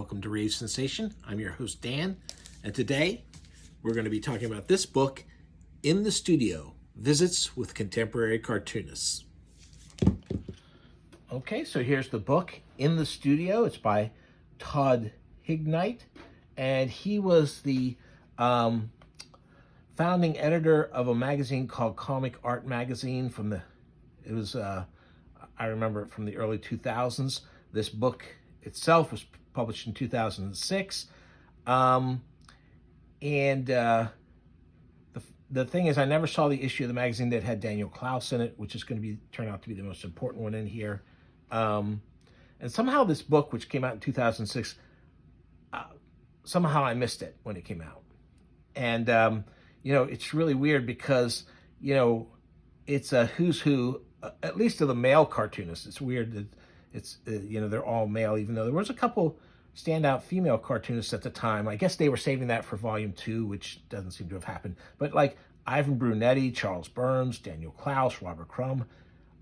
welcome to Rave Sensation. I'm your host, Dan, and today we're going to be talking about this book, In the Studio, Visits with Contemporary Cartoonists. Okay, so here's the book, In the Studio. It's by Todd Hignite, and he was the founding editor of a magazine called Comic Art Magazine I remember it from the early 2000s. This book itself was published in 2006. The thing is, I never saw the issue of the magazine that had Daniel Klaus in it, which is going to turn out to be the most important one in here. And somehow this book, which came out in 2006, somehow I missed it when it came out. And, it's really weird because, it's a who's who, at least of the male cartoonists. It's weird that they're all male, even though there was a couple standout female cartoonists at the time. I guess they were saving that for volume 2, which doesn't seem to have happened. But like Ivan Brunetti, Charles Burns, Daniel Klaus, Robert Crumb,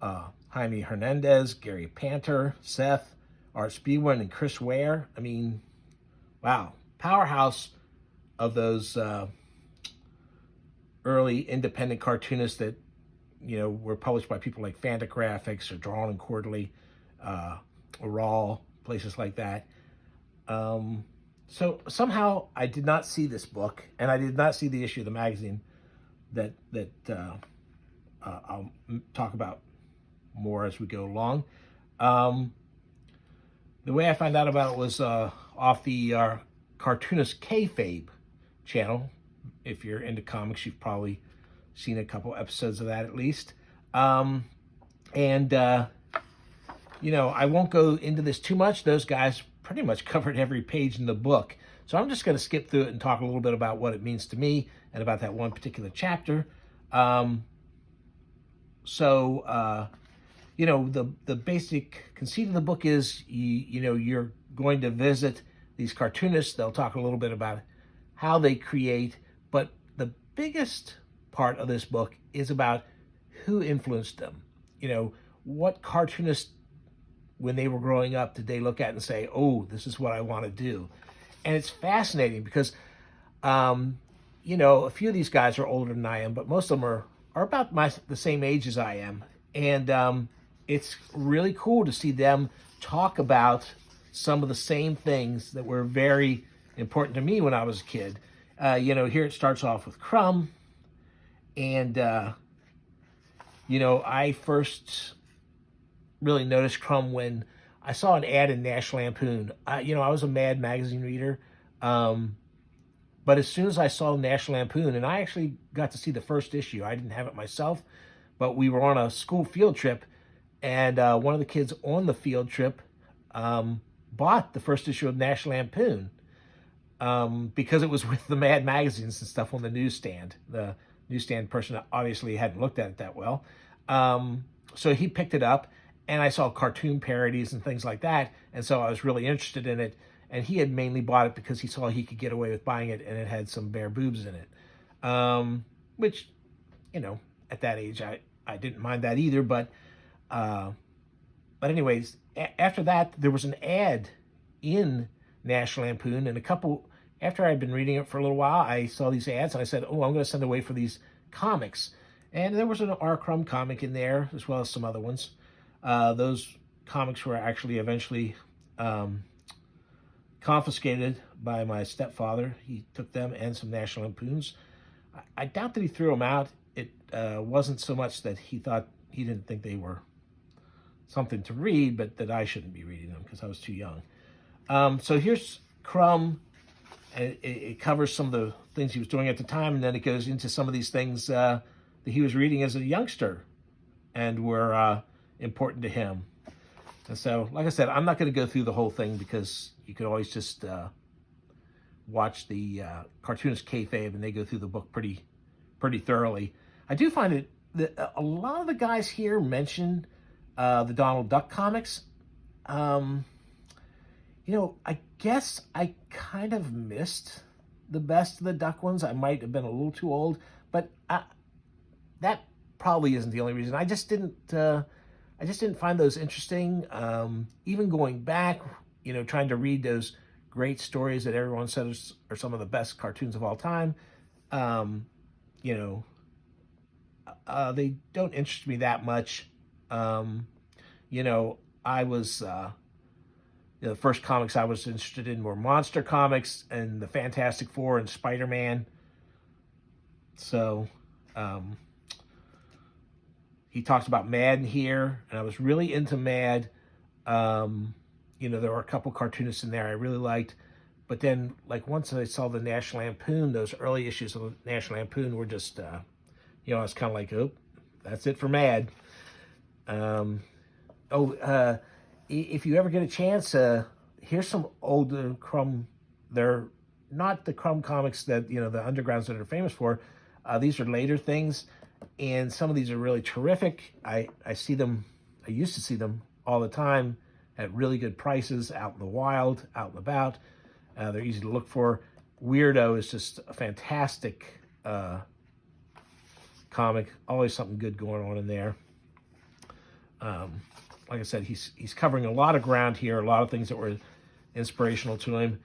Jaime Hernandez, Gary Panter, Seth, Art Spiegelman, and Chris Ware. I mean, wow. Powerhouse of those early independent cartoonists that, were published by people like Fantagraphics or Drawn and Quarterly, or Raw, places like that. So somehow I did not see this book, and I did not see the issue of the magazine that I'll talk about more as we go along. The way I found out about it was off the Cartoonist Kayfabe channel. If you're into comics, you've probably seen a couple episodes of that at least. I won't go into this too much. Those guys pretty much covered every page in the book. So I'm just going to skip through it and talk a little bit about what it means to me and about that one particular chapter. The basic conceit of the book is, you're going to visit these cartoonists. They'll talk a little bit about how they create, but the biggest part of this book is about who influenced them. What cartoonists, when they were growing up, did they look at and say, oh, this is what I want to do? And it's fascinating because, a few of these guys are older than I am, but most of them are about the same age as I am. And it's really cool to see them talk about some of the same things that were very important to me when I was a kid. Here it starts off with Crumb. And, I first really noticed Crumb when I saw an ad in National Lampoon. I was a Mad magazine reader. But as soon as I saw National Lampoon, and I actually got to see the first issue, I didn't have it myself, but we were on a school field trip, and one of the kids on the field trip bought the first issue of National Lampoon because it was with the Mad magazines and stuff on the newsstand. The newsstand person obviously hadn't looked at it that well. So he picked it up, and I saw cartoon parodies and things like that, and so I was really interested in it. And he had mainly bought it because he saw he could get away with buying it, and it had some bare boobs in it. Which, at that age, I didn't mind that either. But anyways, after that, there was an ad in National Lampoon, and after I'd been reading it for a little while, I saw these ads, and I said, oh, I'm going to send away for these comics. And there was an R. Crumb comic in there, as well as some other ones. Those comics were actually eventually confiscated by my stepfather. He took them and some National Lampoons. I doubt that he threw them out. It wasn't so much that he didn't think they were something to read, but that I shouldn't be reading them because I was too young. So here's Crumb. It covers some of the things he was doing at the time, and then it goes into some of these things that he was reading as a youngster and were important to him. And so, like I said, I'm not going to go through the whole thing because you can always just watch the Cartoonist Kayfabe, and they go through the book pretty thoroughly. I do find it that a lot of the guys here mention the Donald Duck comics. I guess I kind of missed the best of the Duck ones. I might have been a little too old, but that probably isn't the only reason. I just didn't find those interesting. Even going back, trying to read those great stories that everyone says are some of the best cartoons of all time. Um, you know, they don't interest me that much. Um, I was the first comics I was interested in were monster comics and the Fantastic Four and Spider-Man. So um, he talks about Mad in here, and I was really into Mad. There were a couple cartoonists in there I really liked, but then like once I saw the National Lampoon, those early issues of the National Lampoon were just, I was kind of like, oh, that's it for Mad. Um, if you ever get a chance, here's some old Crumb. They're not the Crumb comics that, the undergrounds that are famous for. These are later things, and some of these are really terrific. I see them, I used to see them all the time at really good prices out in the wild, out and about. They're easy to look for. Weirdo is just a fantastic comic. Always something good going on in there. Like I said, he's covering a lot of ground here, a lot of things that were inspirational to him.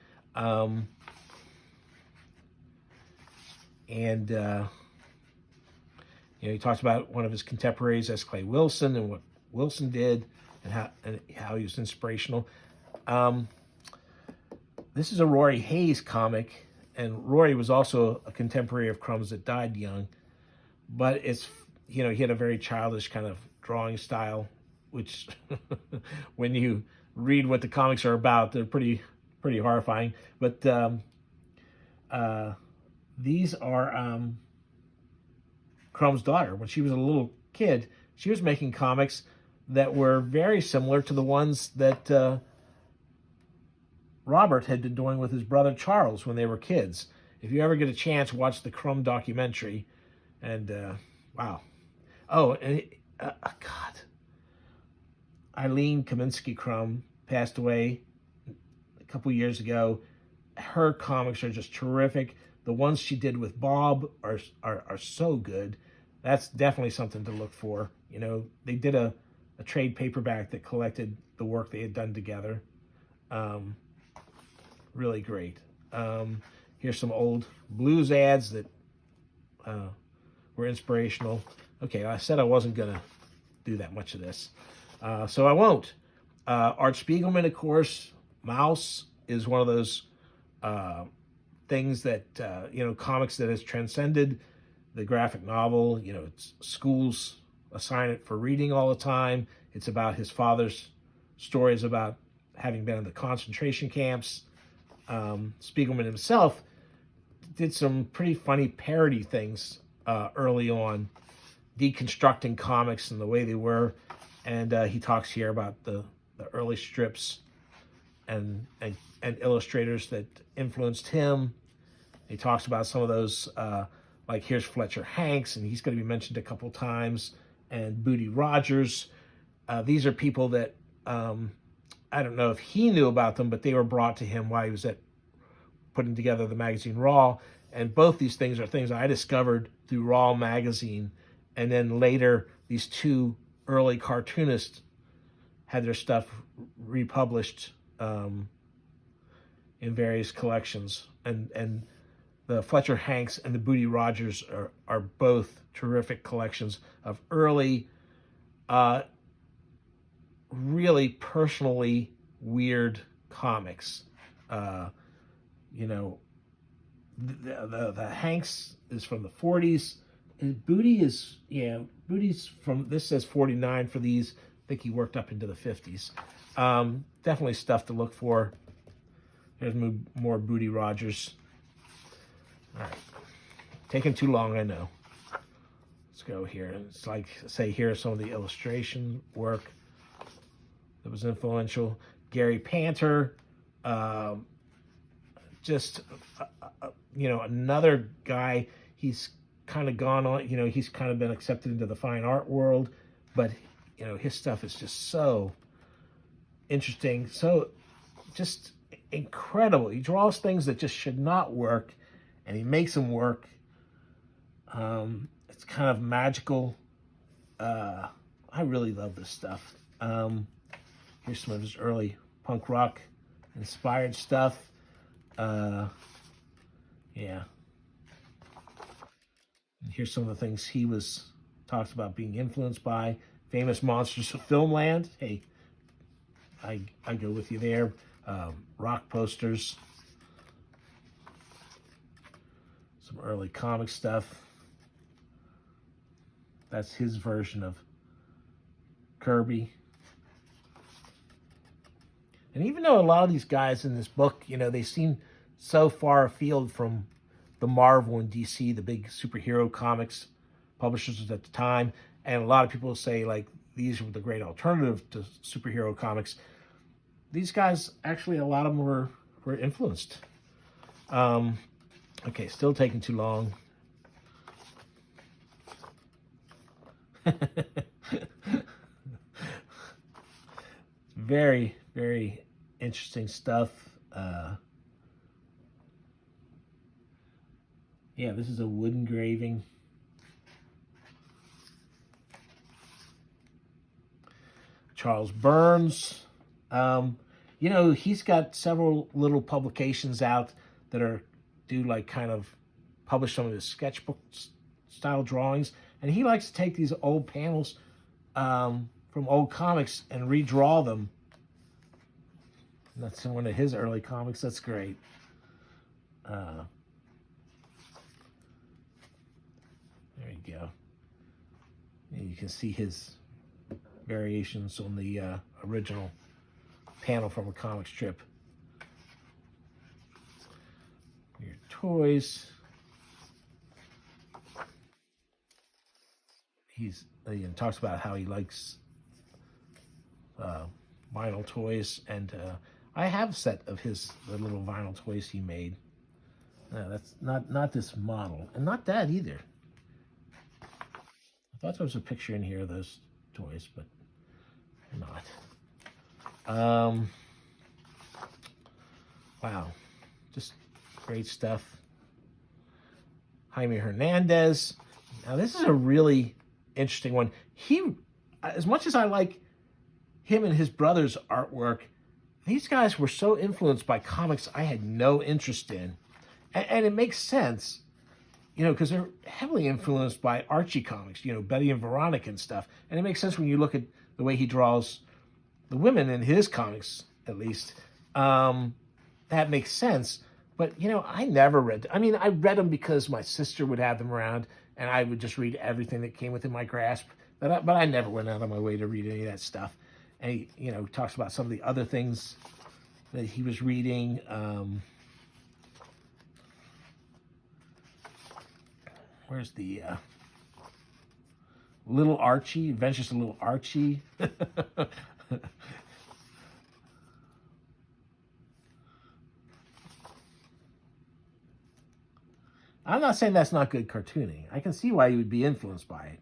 He talks about one of his contemporaries, S. Clay Wilson, and what Wilson did, and how he was inspirational. This is a Rory Hayes comic, and Rory was also a contemporary of Crumb's that died young. But it's, he had a very childish kind of drawing style, which when you read what the comics are about, they're pretty horrifying. But these are Crumb's daughter. When she was a little kid, she was making comics that were very similar to the ones that Robert had been doing with his brother Charles when they were kids. If you ever get a chance, watch the Crumb documentary. And wow. Oh, and God. Eileen Kaminsky Crumb passed away a couple years ago. Her comics are just terrific. The ones she did with Bob are so good. That's definitely something to look for. They did a trade paperback that collected the work they had done together. Really great. Here's some old blues ads that were inspirational. Okay, I said I wasn't going to do that much of this, so I won't. Art Spiegelman, of course. Mouse is one of those things that, comics that has transcended the graphic novel. It's schools assign it for reading all the time. It's about his father's stories about having been in the concentration camps. Spiegelman himself did some pretty funny parody things early on, deconstructing comics and the way they were. And he talks here about the early strips and illustrators that influenced him. He talks about some of those, like here's Fletcher Hanks, and he's going to be mentioned a couple times, and Booty Rogers. These are people that I don't know if he knew about them, but they were brought to him while he was putting together the magazine Raw. And both these things are things I discovered through Raw magazine. And then later, these two early cartoonists had their stuff republished in various collections. And the Fletcher Hanks and the Booty Rogers are both terrific collections of early, really personally weird comics. The Hanks is from the 40s. And Booty's from, this says 49 for these. I think he worked up into the 50s. Definitely stuff to look for. There's more Booty Rogers. All right. Taking too long, I know. Let's go here. It's like, say, here's some of the illustration work that was influential. Gary Panter, another guy. He's kind of gone on, he's kind of been accepted into the fine art world, but, his stuff is just so interesting, so just incredible. He draws things that just should not work, and he makes them work. It's kind of magical. I really love this stuff. Here's some of his early punk rock inspired stuff. Yeah. And here's some of the things he talks about being influenced by. Famous monsters of filmland. Hey, I go with you there. Rock posters. Some early comic stuff. That's his version of Kirby. And even though a lot of these guys in this book, they seem so far afield from the Marvel and DC, the big superhero comics publishers at the time, and a lot of people say like these were the great alternative to superhero comics. These guys, actually, a lot of them were influenced. Okay, still taking too long. Very, very interesting stuff. Yeah, this is a wood engraving. Charles Burns. He's got several little publications out that do like kind of publish some of his sketchbook style drawings. And he likes to take these old panels from old comics and redraw them. That's one of his early comics. That's great. There you go. And you can see his variations on the original panel from a comic strip. Your toys. He talks about how he likes vinyl toys, and I have a set of the little vinyl toys he made. That's not this model, and not that either. I thought there was a picture in here of those toys, but not. Wow, just great stuff. Jaime Hernandez. Now this is a really interesting one. As much as I like him and his brother's artwork, these guys were so influenced by comics I had no interest in. And it makes sense, because they're heavily influenced by Archie comics, Betty and Veronica and stuff. And it makes sense when you look at the way he draws the women in his comics, at least. That makes sense. But, I never read. I mean, I read them because my sister would have them around, and I would just read everything that came within my grasp. But I never went out of my way to read any of that stuff. And he, talks about some of the other things that he was reading. Where's the Little Archie? Adventures of Little Archie. I'm not saying that's not good cartooning. I can see why you would be influenced by it.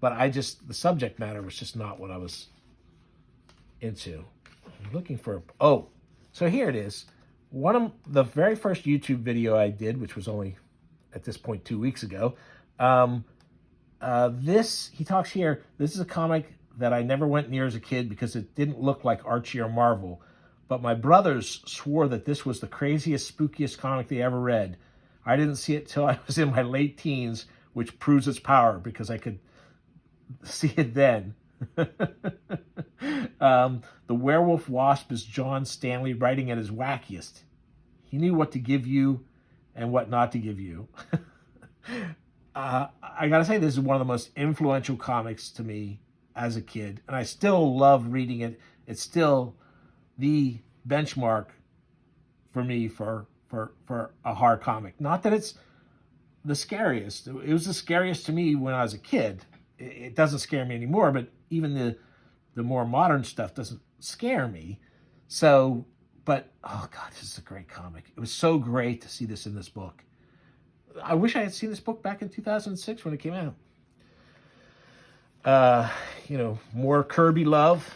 But the subject matter was just not what I was into. I'm looking for, so here it is. One of the very first YouTube video I did, which was only at this point 2 weeks ago, he talks here, this is a comic that I never went near as a kid because it didn't look like Archie or Marvel. But my brothers swore that this was the craziest, spookiest comic they ever read. I didn't see it till I was in my late teens, which proves its power because I could see it then. The werewolf wasp is John Stanley writing at his wackiest. He knew what to give you and what not to give you. I gotta say, this is one of the most influential comics to me as a kid, and I still love reading it. It's still the benchmark for me for a horror comic. Not that it's the scariest. It was the scariest to me when I was a kid. It doesn't scare me anymore, but even the more modern stuff doesn't scare me. So, but, oh God, this is a great comic. It was so great to see this in this book. I wish I had seen this book back in 2006 when it came out. More Kirby love.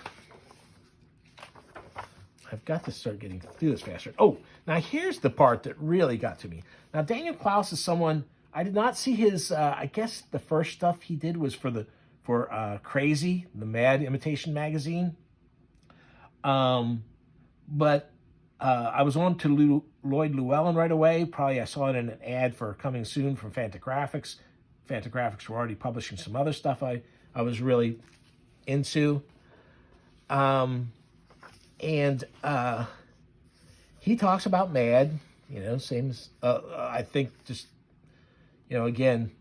I've got to start getting through this faster. Oh, now here's the part that really got to me. Now, Daniel Klaus is someone, I did not see his, I guess the first stuff he did was for Crazy, the Mad Imitation magazine. But I was on to Lloyd Llewellyn right away. Probably I saw it in an ad for coming soon from Fantagraphics. Fantagraphics were already publishing some other stuff I was really into. And he talks about Mad, same as, I think just, again,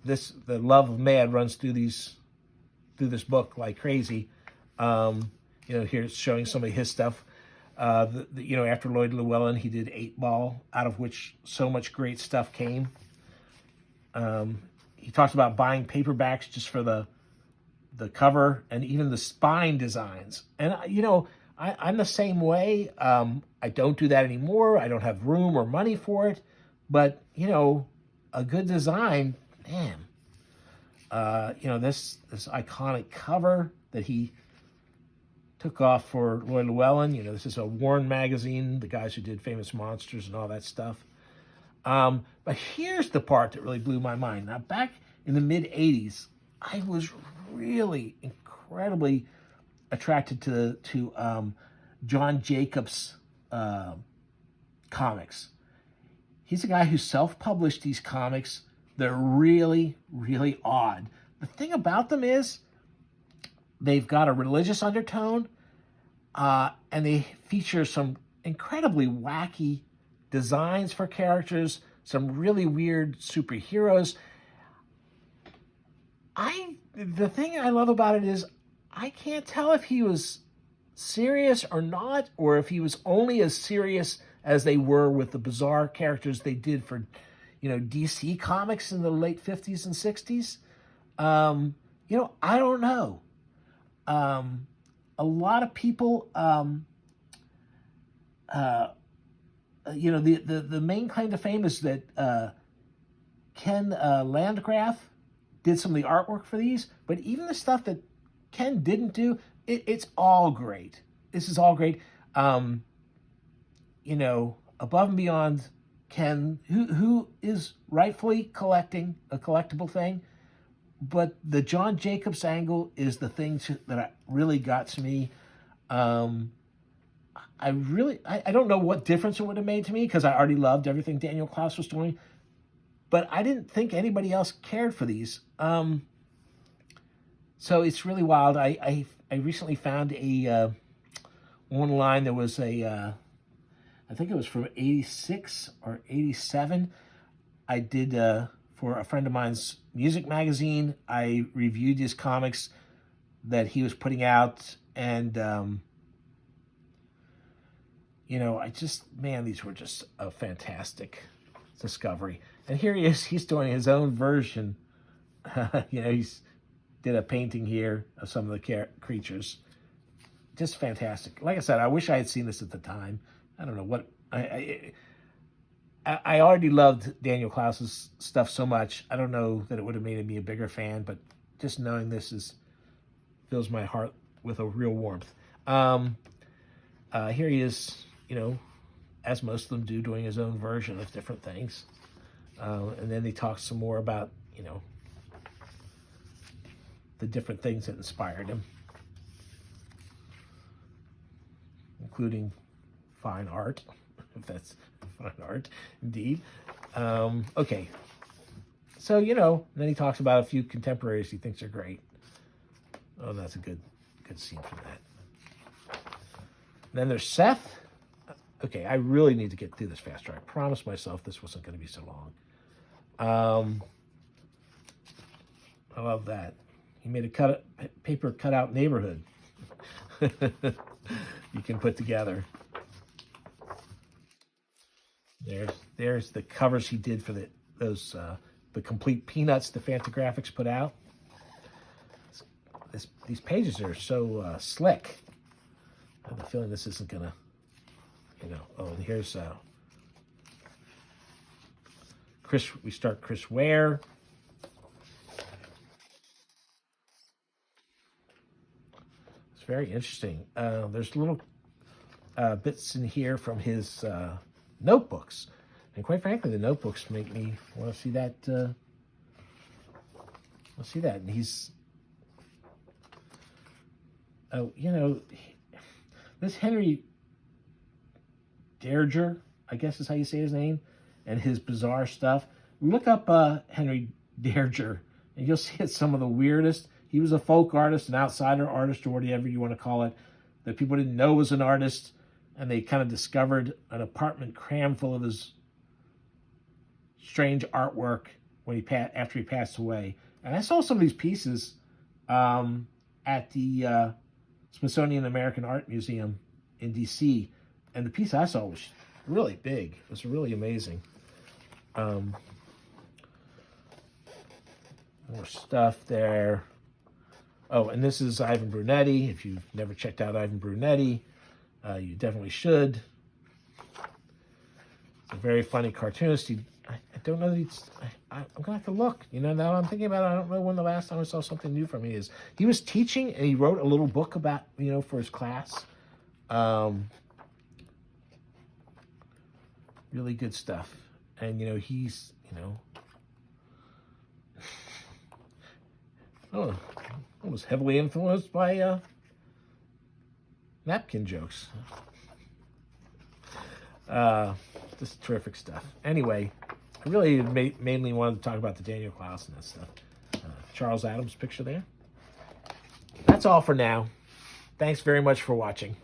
the love of Mad runs through this book like crazy. Here it's showing some of his stuff. After Lloyd Llewellyn, he did 8 Ball, out of which so much great stuff came. He talks about buying paperbacks just for the cover and even the spine designs. And, I'm the same way. I don't do that anymore. I don't have room or money for it. But, a good design, man. This iconic cover that he took off for Lloyd Llewellyn. This is a Warren magazine, the guys who did Famous Monsters and all that stuff. But here's the part that really blew my mind. Now, back in the mid-'80s, I was really incredibly attracted to John Jacobs' comics. He's a guy who self-published these comics. They're really, really odd. The thing about them is they've got a religious undertone, and they feature some incredibly wacky designs for characters, some really weird superheroes. The thing I love about it is I can't tell if he was serious or not, or if he was only as serious as they were with the bizarre characters they did for, DC Comics in the late 50s and 60s. I don't know. A lot of people, the main claim to fame is that Ken Landgraf did some of the artwork for these, but even the stuff that Ken didn't do, it's all great. This is all great. Above and beyond Ken, who is rightfully collecting a collectible thing, but the John Jacobs angle is the thing that really got to me. I don't know what difference it would have made to me, because I already loved everything Daniel Klaus was doing, but I didn't think anybody else cared for these. So it's really wild. I recently found online, there was I think it was from 86 or 87. I did, for a friend of mine's music magazine, I reviewed his comics that he was putting out, and, these were just a fantastic discovery. And here he is, he's doing his own version. He's did a painting here of some of the creatures. Just fantastic. Like I said, I wish I had seen this at the time. I don't know what, I already loved Daniel Klaus's stuff so much. I don't know that it would have made me a bigger fan, but just knowing this fills my heart with a real warmth. Here he is, as most of them do, doing his own version of different things. And then he talks some more about, the different things that inspired him, including fine art, if that's fine art, indeed. Okay. So, then he talks about a few contemporaries he thinks are great. Oh, that's a good scene from that. Then there's Seth. Okay, I really need to get through this faster. I promised myself this wasn't going to be so long. I love that. He made a paper cutout neighborhood you can put together. There's the covers he did for the complete Peanuts the Fantagraphics put out. These pages are so slick. I have a feeling this isn't gonna, Oh, and here's Chris. We start Chris Ware. It's very interesting. There's little bits in here from his notebooks, and quite frankly, the notebooks make me want to see that. Let's see that, and he's. Oh, this Henry Derger, I guess is how you say his name, and his bizarre stuff. Look up Henry Derger, and you'll see it's some of the weirdest. He was a folk artist, an outsider artist, or whatever you want to call it, that people didn't know was an artist, and they kind of discovered an apartment crammed full of his strange artwork when after he passed away. And I saw some of these pieces at the Smithsonian American Art Museum in D.C., and the piece I saw was really big. It was really amazing. More stuff there. Oh, and this is Ivan Brunetti. If you've never checked out Ivan Brunetti, you definitely should. It's a very funny cartoonist. I don't know that I'm going to have to look. You know, now I'm thinking about it, I don't know when the last time I saw something new from him is. He was teaching, and he wrote a little book about, you know, for his class. Really good stuff. And, you know, he's, you know, was heavily influenced by napkin jokes. Just terrific stuff. Anyway, I really mainly wanted to talk about the Daniel Klaus and that stuff. Charles Adams picture there. That's all for now. Thanks very much for watching.